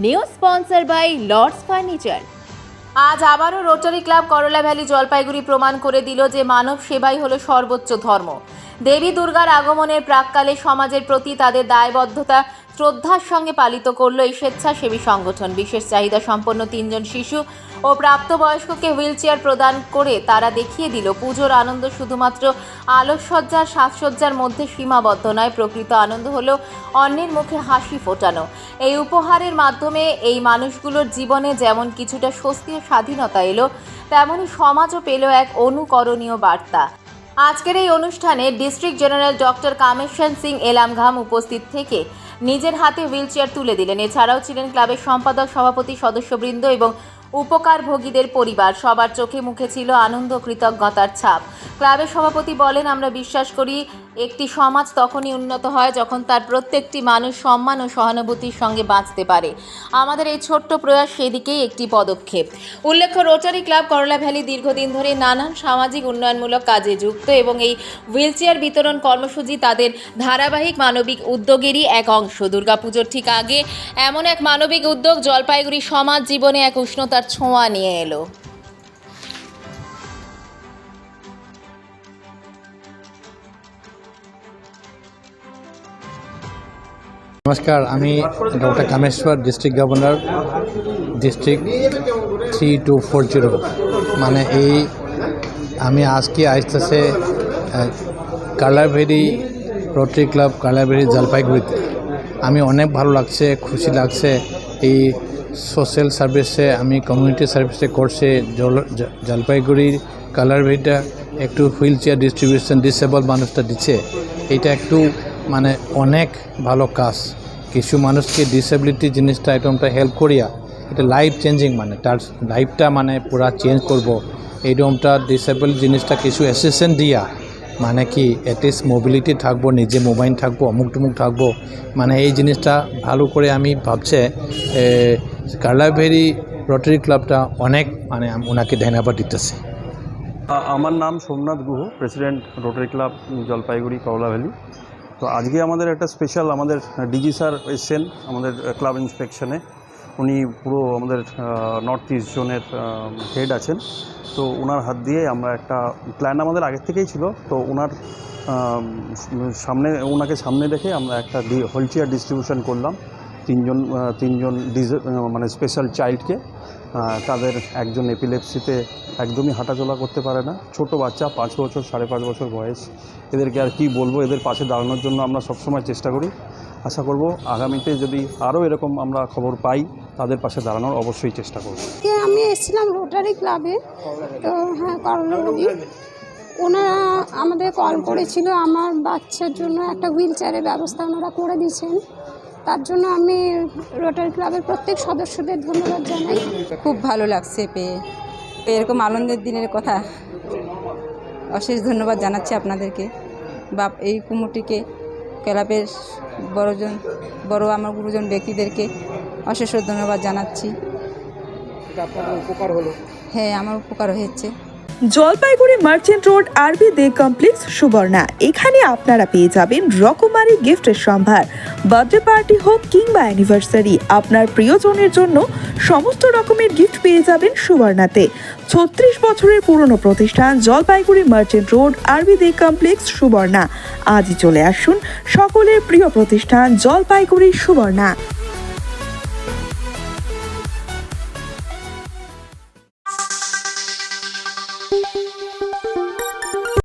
New sponsor by Lords furniture. আজ আবারও Rotary club Karala valley Jalpaiguri প্রমাণ করে দিল যে মানব সেবাই হলো সর্বোচ্চ ধর্ম। দেবী দুর্গার আগমনের প্রাক্কালে সমাজের প্রতি তাদের দায়বদ্ধতা শ্রদ্ধার সঙ্গে পালিত করল এই স্বেচ্ছাসেবী সংগঠন। বিশেষ চাহিদা সম্পন্ন 3 জন শিশু ও প্রাপ্তবয়স্ককে হুইলচেয়ার প্রদান করে তারা দেখিয়ে দিল পুজোর আনন্দ শুধুমাত্র আলোকসজ্জার সাজসজ্জার মধ্যে সীমাবদ্ধ নয়, প্রকৃত আনন্দ হলো অন্যের মুখে হাসি ফোটানো। এই উপহারের মাধ্যমে এই মানুষগুলোর জীবনে যেমন কিছুটা স্বস্তি ও স্বাধীনতা এলো, তেমনি সমাজও পেল এক অনুকরণীয় বার্তা। আজকের এই অনুষ্ঠানে district general doctor Kameshwar Singh Elamgham উপস্থিত থেকে নিজের হাতে হুইলচেয়ার তুলে দিলেন। এছাড়াও ছিলেন ক্লাবের সম্পাদক, সভাপতি, সদস্যবৃন্দ এবং উপকারভোগীদের পরিবার। সবার চোখে মুখে ছিল আনন্দ, কৃতজ্ঞতার ছাপ। ক্লাবের সভাপতি বলেন, আমরা বিশ্বাস করি একটি সমাজ তখনই উন্নত হয় যখন তার প্রত্যেকটি মানুষ সম্মান ও সহানুভূতির সঙ্গে বাঁচতে পারে। আমাদের এই ছোট্ট প্রয়াস সেদিকেই একটি পদক্ষেপ। উল্লেখ্য, রোটারি ক্লাব করলা ভ্যালি দীর্ঘদিন ধরে নানান সামাজিক উন্নয়নমূলক কাজে যুক্ত এবং এই হুইলচেয়ার বিতরণ কর্মসূচি তাদের ধারাবাহিক মানবিক উদ্যোগেরই এক অংশ। দুর্গাপুজোর ঠিক আগে এমন এক মানবিক উদ্যোগ জলপাইগুড়ি সমাজ জীবনে এক উষ্ণতার ছোঁয়া নিয়ে এলো। নমস্কার, আমি doctor Kameshwar, district governor, district 3240। মানে আমি আজকে আসতেছে কালারভেরি রোটারি ক্লাব কালারভেরি জলপাইগুড়িতে। আমি অনেক ভালো লাগছে, খুশি লাগছে। এই সোশ্যাল সার্ভিসে আমি কমিউনিটি সার্ভিসে করছে জলপাইগুড়ির কালারভেরিটা একটু হুইল চেয়ার ডিস্ট্রিবিউশন ডিসেবল মানুষটা দিচ্ছে। এটা একটু মানে অনেক ভালো কাজ। কিছু মানুষকে ডিসেবিলিটি জিনিসটা এরকমটা হেল্প করিয়া এটা লাইফ চেঞ্জিং, মানে তার লাইফটা মানে পুরা চেঞ্জ করব। এইরকমটা ডিসেবল জিনিসটা কিছু অ্যাসিস্ট্যান্ট দিয়া মানে কি অ্যাটলিস্ট মোবিলিটি থাকবো, নিজে মোবাইল থাকবো, অমুক টুমুক থাকবো। মানে এই জিনিসটা ভালো করে আমি ভাবছে কালারভেরি রোটারি ক্লাবটা অনেক মানে ওনাকে ধন্যবাদ দিতেছে। আমার নাম Somnath Guha, president rotary club Jalpaiguri করলা ভ্যালি। তো আজকে আমাদের একটা স্পেশাল, আমাদের ডিজি স্যার এসছেন আমাদের ক্লাব ইন্সপেকশনে। উনি পুরো আমাদের নর্থ ইস্ট জোনের হেড আছেন। তো ওনার হাত দিয়ে আমরা একটা প্ল্যান আমাদের আগের থেকেই ছিল। তো ওনাকে সামনে রেখে আমরা একটা হুইল চেয়ার ডিস্ট্রিবিউশন করলাম তিনজন মানে স্পেশাল চাইল্ডকে। তাদের একজন এপিলেপসিতে একদমই হাঁটাচলা করতে পারে না, ছোট বাচ্চা, 5 বছর 5.5 বছর বয়স। এদেরকে আর কি বলবো, এদের পাশে দাঁড়ানোর জন্য আমরা সবসময় চেষ্টা করি। আশা করব আগামীতে যদি আরও এরকম আমরা খবর পাই, তাদের পাশে দাঁড়ানোর অবশ্যই চেষ্টা করব। আমি এসেছিলাম রোটারি ক্লাবে, তো হ্যাঁ করলা ভ্যালি ওনারা আমাদের কল করেছিল, আমার বাচ্চার জন্য একটা হুইল চেয়ারের ব্যবস্থা ওনারা করে দিয়েছেন। তার জন্য আমি রোটারি ক্লাবের প্রত্যেক সদস্যদের ধন্যবাদ জানাই। খুব ভালো লাগছে পেয়ে, এরকম আনন্দের দিনের কথা অশেষ ধন্যবাদ জানাচ্ছি আপনাদেরকে বা এই কমিটিকে, ক্লাবের বড় আমার গুরুজন ব্যক্তিদেরকে অশেষ ধন্যবাদ জানাচ্ছি। উপকার হলো? হ্যাঁ, আমার উপকার হয়েছে। জলপাইগুড়ি মার্চেন্ট রোড আরবি দে কমপ্লেক্স সুবর্ণা। এখানে আপনারা পেয়ে যাবেন রকমারি গিফটের সম্ভার। বার্থডে পার্টি হোক কিংবা অ্যানিভার্সারি, আপনার প্রিয়জনের জন্য সমস্ত রকমের গিফট পেয়ে যাবেন সুবর্ণাতে। 36 বছরের পুরনো প্রতিষ্ঠান জলপাইগুড়ি মার্চেন্ট রোড আরবি দে কমপ্লেক্স সুবর্ণা। আজই চলে আসুন সকলের প্রিয় প্রতিষ্ঠান জলপাইগুড়ি সুবর্ণা।